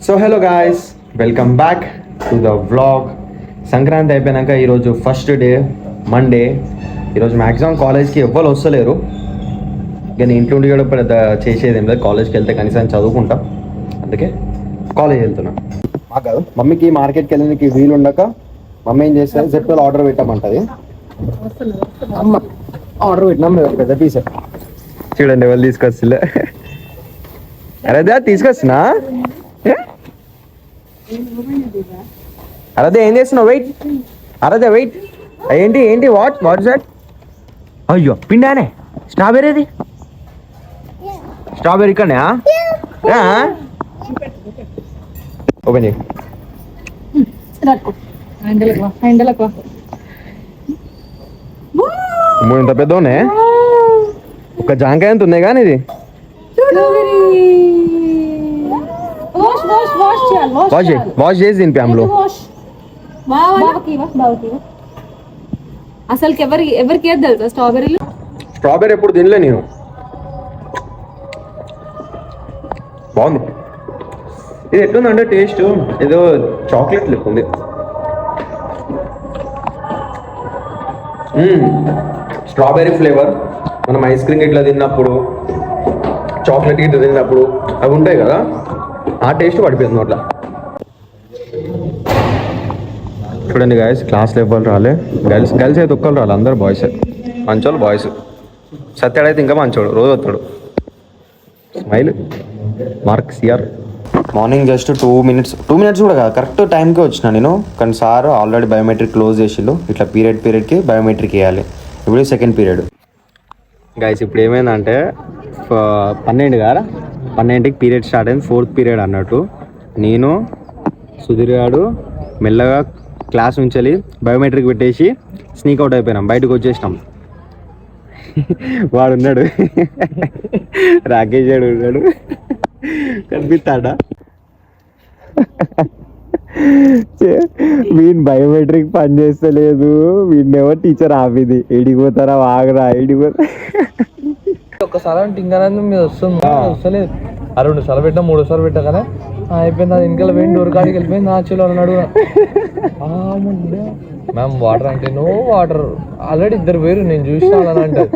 So hello guys, welcome back to the vlog. Sankranti అయిపోయాక ఈరోజు first day Monday. ఈరోజు maximum కాలేజ్కి ఎవ్వరు వస్తలేరు. కానీ ఇంట్లో ఉండి కూడా పెద్ద చేసేది ఏం లేదు. కాలేజ్కి వెళ్తే కనీసం చదువుకుంటాం, అందుకే కాలేజ్ వెళ్తున్నా. మాకు కాదు, మమ్మీకి మార్కెట్కి వెళ్ళడానికి వీలు ఉండక మమ్మీ ఏం చేస్తుంది, జెప్టోలో ఆర్డర్ పెట్టామంటది. అమ్మ ఆర్డర్ పెట్టినాం పెద్ద పీస్. చూడండి ఎవరు తీసుకొస్తుండే. అరే తీసుకొస్తున్నా. అరదే ఏం చేస్తున్నావు? వెయిట్ అరదే వెయిట్. ఏంటి ఏంటి వాట్స్ దట్? అయ్యో పిండానే స్ట్రాబెర్రీది. స్ట్రాబెర్రీ కన్నా ఓపెన్ చేయి. ఇంత పెద్ద ఉన్నాయి. ఒక జాంకాయ ఎంత ఉన్నాయి కానీ ఇది వాష్ చేసి దీని ప్యామ్లో. అసలు ఎవరికి తెలుసా స్ట్రాబెర్రీలు? స్ట్రాబెర్రీ ఎప్పుడు తినలే నేను. బాగుంది. ఇది ఎట్లుందంటే టేస్ట్ ఏదో చాక్లెట్ లెక్క ఉంది. Strawberry flavour. మనం ఐస్ క్రీమ్ ఇట్లా తిన్నప్పుడు, చాక్లెట్ ఇట్లా తిన్నప్పుడు అవి ఉంటాయి కదా, ఆ టేస్ట్ పడిపోయింది నోట్లా. చూడండి గాయస్, క్లాస్లో ఎవ్వరు రాలే. గర్ల్స్ అయితే ఒక్కరు రాలే, అందరు బాయ్స్. మంచోళ్ళు బాయ్స్. సత్యాడైతే ఇంకా మంచోడు, రోజు వస్తాడు. Smile mark CR. Morning just 2 minutes కూడా కాదు, కరెక్ట్ టైంకే వచ్చిన నేను. కానీ సార్ ఆల్రెడీ బయోమెట్రిక్ క్లోజ్ చేసిండు. ఇట్లా పీరియడ్కి బయోమెట్రిక్ వేయాలి. ఇప్పుడు సెకండ్ పీరియడ్ గాయస్. ఇప్పుడు ఏమైందంటే 12కి పీరియడ్ స్టార్ట్ అయింది. 4th పీరియడ్ అన్నట్టు. నేను సుధీర్ గారు మెల్లగా క్లాస్ నుంచి బయోమెట్రిక్ పెట్టేసి స్నీక్ అవుట్ అయిపోయినాం, బయటకు వచ్చేసినాం. వాడు ఉన్నాడు, రాకేష్ గారు ఉన్నాడు, కనిపిస్తాడా? వీన్ బయోమెట్రిక్ పని చేస్తలేదు, వీడినేమో టీచర్ ఆపింది. ఎడిగిపోతారా ఆగరా ఎడిగిపోతా. ఒక్కసారి అంటే ఇంకా మీద వస్తలేదు. 2 సార్లు పెట్టా, 3 సార్లు పెట్టా కదా అయిపోయింది. అది ఇంకెళ్ళి పోయింది, డోర్ కాడికి వెళ్ళిపోయింది. ఆ చెల్లు అన్నాడు మ్యామ్ వాటర్ అంటే, నో వాటర్ ఆల్రెడీ 2 వేరు నేను చూసినా అంటారు.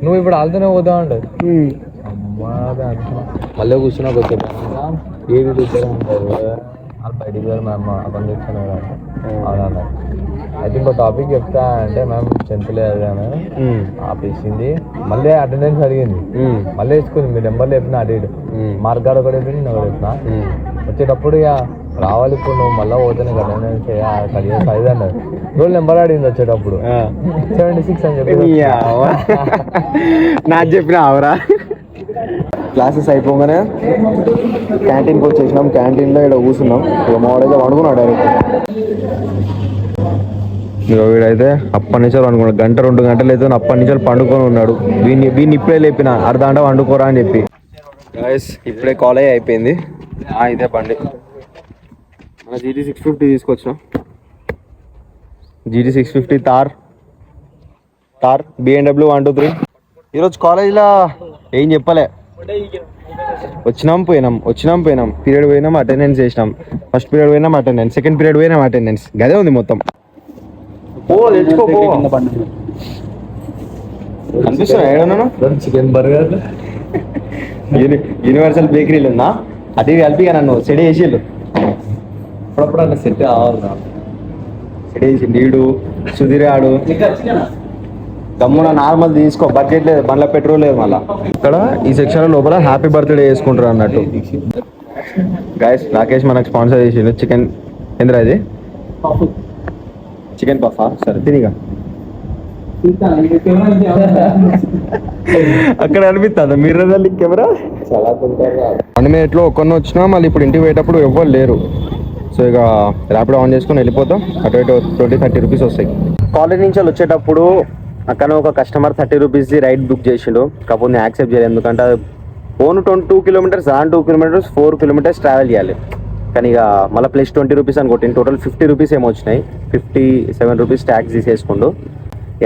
నువ్వు ఇప్పుడు వాళ్ళతోనే పోతావు అంటారు. అమ్మా మళ్ళీ కూర్చున్నా కొంచెం ఏది టీచర్ అంటారు. వాళ్ళు బయటికి వేరు మ్యామ్ అతను తెచ్చాను అవునా. అయితే ఇంకో టాపిక్ చెప్తా అంటే మ్యామ్ చెంతలేదు అని ఆపేసింది. మళ్ళీ అటెండెన్స్ అడిగింది, మళ్ళీ వేసుకుంది. మీ నెంబర్లు చెప్పిన అటు ఇటు మార్క్ గారు ఒకటి చెప్పింది, నేను ఒకటి చెప్పిన. వచ్చేటప్పుడు ఇక రావాలి, ఇప్పుడు నువ్వు మళ్ళీ పోతే నీకు అటెండెన్స్ 5 అన్నారు. రోల్ నెంబర్ అడిగింది వచ్చేటప్పుడు 76 అని చెప్పి నాకు చెప్పిన అవరా. క్లాసెస్ అయిపోగానే క్యాంటీన్కి వచ్చేసినాం. క్యాంటీన్లో ఇక్కడ కూర్చున్నాం. ఇక మావాడైతే వండుకున్నాడు డైరెక్ట్. వీడైతే అప్పటి నుంచి అనుకున్నాడు, 1-2 గంటలు అయితే అప్పటి నుంచి పండుకొని ఉన్నాడు. వీడిని ఇప్పుడే లేపిన, అర్ధగంట వండుకోరా అని చెప్పి. ఇప్పుడే కాలేజ్ అయిపోయింది. ఇదే బండి మన GT 650 తీసుకొచ్చినాం. GT 650 తార్ BMW 123. ఈరోజు కాలేజ్లో ఏం చెప్పలే, వచ్చినాం పోయినాం. పీరియడ్ పోయినాం, అటెండెన్స్ చేసినాం. ఫస్ట్ పీరియడ్ పోయినాం అటెండెన్స్, సెకండ్ పీరియడ్ పోయినాం అటెండెన్స్. గదే ఉంది మొత్తం. అనిపిస్తున్నా ఏడన్నాను. చికెన్ బర్గర్ యూనివర్సల్ బేకరీలు ఉన్నా అది కలిపిగా నన్ను సెట్ చేసిళ్ళు. అప్పుడప్పుడు అట్లా సెట్ కావాలి. సెట్ చేసి నీడు సుధీర్ ఆడు దమ్మున నార్మల్ తీసుకో, బడ్జెట్ లేదు, బండ్ల పెట్రోల్ లేదు. మళ్ళీ ఇక్కడ ఈ సెక్షన్ లోపల హ్యాపీ బర్త్డే చేసుకుంటారు అన్నట్టు. గాయస్ రాకేష్ మనకు స్పాన్సర్ చేసిండు. చికెన్ ఏంద్రా ఇది? చికెన్ పఫా? సరే తినిగా. అక్కడ అనిపిస్తుంది మిర్రర్ కెమెరా. వన్ మినిట్లో ఒక్కరిని వచ్చినా మళ్ళీ ఇప్పుడు ఇంటికి పోయేటప్పుడు ఎవ్వరు లేరు. సో ఇక ర్యాపిడో ఆన్ చేసుకొని వెళ్ళిపోతాం. అటు ఇటు 20-30 రూపీస్ వస్తాయి. కాలేజ్ నుంచి వచ్చేటప్పుడు అక్కడ ఒక కస్టమర్ 30 రూపీస్ది రైడ్ బుక్ చేసిండు. కాకపోతే నేను యాక్సెప్ట్ చేయలేదు, ఎందుకంటే own 2 kilometers 2 kilometers 4 kilometers travel చేయాలి. కానీ ఇక మళ్ళీ ప్లస్ 20 రూపీస్ అని కొట్టింది. టోటల్ 50 రూపీస్ ఏమో వచ్చినాయి. 57 రూపీస్ ట్యాక్స్ తీసేసుకుండు.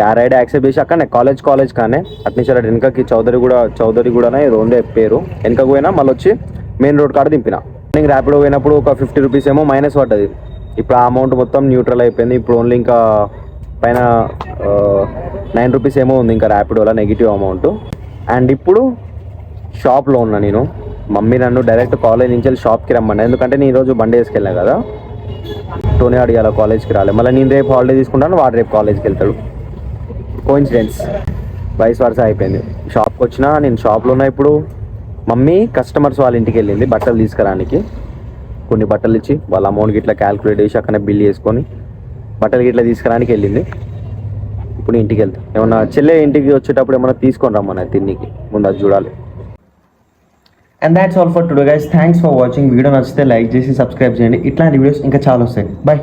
ఆ రైడ్ యాక్సెప్ట్ చేసి అక్కడనే కాలేజ్ కానీ అట్నుంచి వెనకకి చౌదరి కూడా ఏదో ఉండే పేరు, వెనకకు పోయినా మళ్ళీ వచ్చి మెయిన్ రోడ్ కాడ దింపిన. మార్నింగ్ ర్యాపిడో పోయినప్పుడు ఒక 50 రూపీస్ ఏమో మైనస్ పడ్డది. ఇప్పుడు ఆ అమౌంట్ మొత్తం న్యూట్రల్ అయిపోయింది. ఇప్పుడు ఓన్లీ ఇంకా పైన 9 రూపీస్ ఏమో ఉంది ఇంకా ర్యాపిడోలో నెగిటివ్ అమౌంట్. అండ్ ఇప్పుడు షాప్లో ఉన్నా నేను. మమ్మీ నన్ను డైరెక్ట్ కాలేజ్ నుంచి వెళ్ళి షాప్కి రమ్మన్నా, ఎందుకంటే నేను ఈరోజు బండి వేసుకెళ్ళా కదా. టోనీ అడిగాల కాలేజ్కి రాలే, మళ్ళీ నేను రేపు హాలిడే తీసుకుంటాను, వాడు రేపు కాలేజ్కి వెళ్తాడు. కోఇన్సిడెన్స్, వైస్ వర్సా అయిపోయింది. షాప్కి వచ్చినా నేను షాప్లో ఉన్నా. ఇప్పుడు మమ్మీ కస్టమర్స్ వాళ్ళ ఇంటికి వెళ్ళింది బట్టలు తీసుకురానికి. కొన్ని బట్టలు ఇచ్చి వాళ్ళ అమౌంట్ గిట్లా క్యాల్కులేట్ చేసి అక్కడనే బిల్ చేసుకొని బట్టలు గిట్లా తీసుకురానికి వెళ్ళింది. ఇప్పుడు ఇంటికి వెళ్తా. ఏమన్నా చెల్లె ఇంటికి వచ్చేటప్పుడు ఏమన్నా తీసుకొని రమ్మన్నా తిన్నికి, ముందు అది చూడాలి. And that's all for today guys. Thanks for watching. Video నచ్చితే లైక్ చేసి సబ్స్క్రైబ్ చేయండి. ఇట్లాంటి వీడియోస్ ఇంకా చాలా వస్తాయి. బాయ్.